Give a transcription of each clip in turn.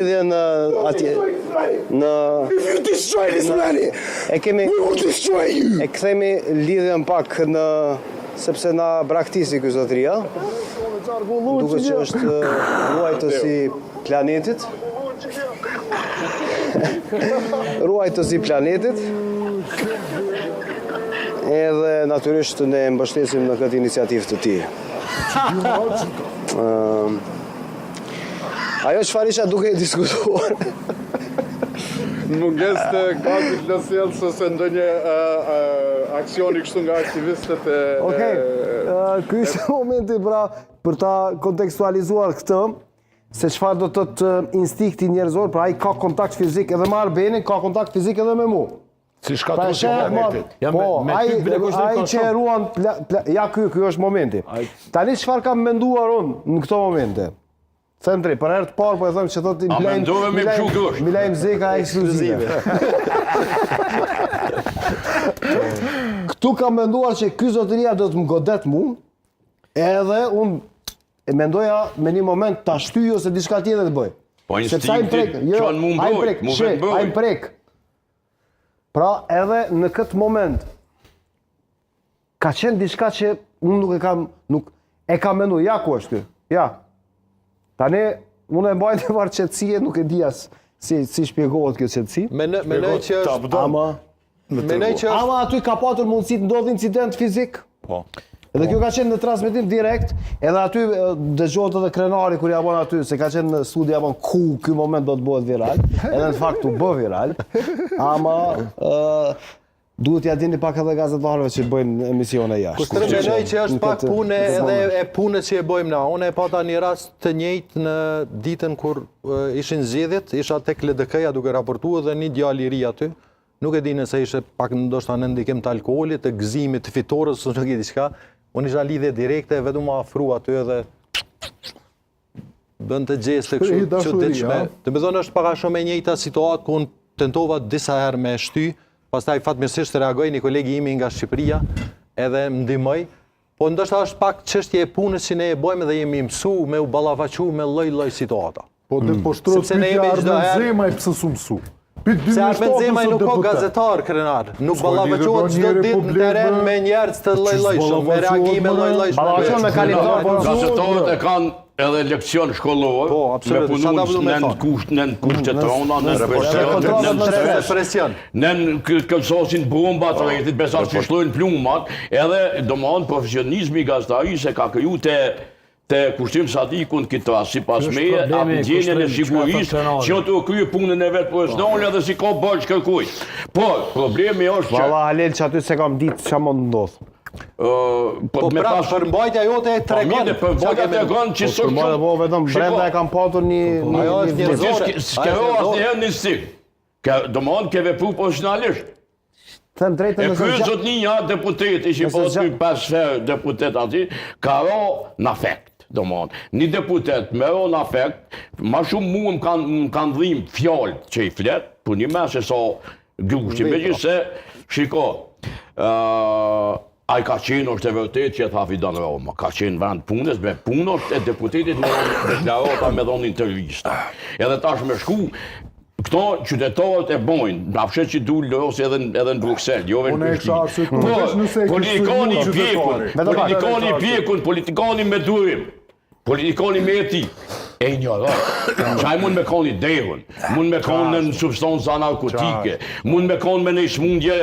Dhe në atje në e kthemi lidhjen pak në sepse na braktisi ky zotëria. Duket që është ruajtësi planetit. Ruajtësi planetit. Edhe natyrisht ne mbështesim në këtë iniciativë të tij. Ajo çfarë isha duke diskutuar? Munges të gazit në sjellës ose ndonjë aksioni kështu nga aktivistët e... Ky është momenti pra për ta kontekstualizuar këtë, se çfarë do të thotë instinkti njerëzor, pra ai ka kontakt fizik edhe me Arbenin, ka kontakt fizik edhe me mua. Si shkatruesi i planetit. Ai që ruan ja ky është momenti. Tani çfarë kam menduar unë në këto momente? Them drejt, për herë të parë po e them që thotë Milajm Zeka ekskluzive. Ktu kam menduar që ky zotëria do të më godet mua, edhe unë e mendoja me një moment ta shtyj ose diçka tjetër të bëj. Po instinkti çon mua mbrojt, ai prek. Pra edhe në këtë moment ka qenë diçka që unë nuk e kam menduar, ja ku është ky. Ja. Tani, unë e mbajt e marrë qëtësie, nuk e dija si shpjegohet kjo qëtësi. Menoj që është... Ama aty ka patur mundësi të ndodhë incident fizik. Po. Edhe kjo ka qenë në transmetim direkt, edhe aty dëgjohet edhe krenari kur ja bon aty, se ka qenë në studi ja bon ku ky moment do të bëhet viral, edhe në fakt u bë viral. Ama duhet ja dini pak edhe gazetarëve që bëjnë emisione jashtë. Kushtërë menoj që është pak punë edhe e punës që e bëjmë na. Unë e pata një rast të njëjtë në ditën kur ishin zgjedhjet, isha tek LDK-ja duke raportuar dhe një djalë i ri aty. Nuk e di nëse ishte pak ndoshta në ndikim të alkoolit, të gëzimit, të fitores, ose nuk e di çka. Unë isha lidhje direkte, vetëm ma afru aty edhe bën të gjeste kështu çuditshme. Të më thonë është pak a shumë e njëjta situatë ku unë tentova disa herë me shty. Pastaj fatmirësisht reagoi një kolegi imi nga Shqipëria edhe më ndihmoi. Po ndoshta është pak çështje e punës që ne e bëjmë dhe jemi mësuar me u ballavaçu me lloj-lloj situata. Po të poshtrohet pyetja Arben Zemaj pse s'u mësu. Se Arben Zemaj nuk ka gazetar krenar, nuk ballavaçohet çdo ditë në teren me njerëz të lloj-llojshëm, me reagime lloj-llojshme. Ballavaçohet me kalimtar, gazetarët e kanë edhe leksion shkollor, me punën në kushte trona, në presion. Në kësosin bomba të rejtit, besar që shlojnë plumat, edhe domon profesionizmi i gazetarisë se ka kriju të kushtim Sadikun këtë rast, sipas meje, atë ndjenjen e sigurisë që të krye punën e vet profesionale dhe si ka bërë kërkuj. Por problemi është që valla Halel që aty se kam ditë ç'a mund ndodh. Po pra, përmbajtja jote e tregon. Përmbajtja tregon që s'është shumë. Po vetëm brenda e kam patur një ajo është njerëzore. S'kero asnjëherë në stil. Domthon ke vepruar profesionalisht. Them drejtën e ky zotnia deputet, ishin pas ky 5 herë deputet aty, ka ro në afekt. Domthon, një deputet me ro në afekt, më shumë mua më kanë dhim fjalë që i flet, po një më se sa gushti, megjithse, shiko, ai ka qenë është e vërtet që e tha Fidan Roma, ka qenë vend punës, me punës e deputetit me deklarata me dhonë intervista. Edhe tash me shku, këto qytetarët e bojnë, na fshet që dul ose edhe në Bruxelles, jo vetëm në politikani i pjekun, politikani me durim, politikani me etik. E ignorant. Çaj mund me koni dehun, mund me koni në substanca narkotike, mund me koni me një smundje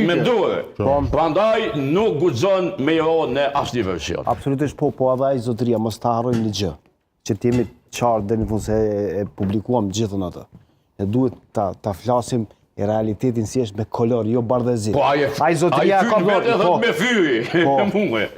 me dorë. Prandaj nuk guxon me jo në asnjë version. Absolutisht po edhe ai zotëria mos ta harrojmë një gjë, që të jemi qartë deri në fund se e publikuam gjithën atë. Ne duhet ta flasim e realitetin si është me kolor, jo bardhëzi. Po ai zotëria ka dorë me fyri,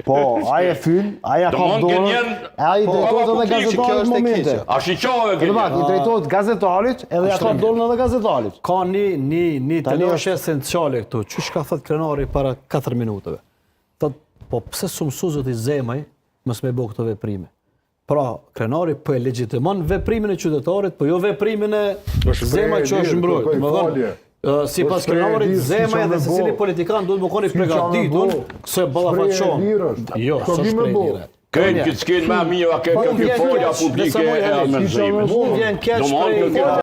Po, ai e fyn, ai ka dorë. Ai drejtohet edhe gazetarit në momente. A shiqohet që i drejtohet gazetarit edhe ja ka dorën edhe gazetarit. Ka një telashe esenciale këtu. Çish ka thënë krenari para 4 minutave. Thot, po pse s'u mësua zoti Zemaj mos me bë këto veprime? Pra, krenari po e legjitimon veprimin e qytetarit, po jo veprimin e Zemaj që është mbrojtur. Sipas krenarit Zemaj dhe secili politikan duhet të keni përgatitur se ballafaqon. Jo, s'është prej lirë. Këtë skenë më mirë, këtë folja publike e almenzimit. Mu vjen keq Domthon, prej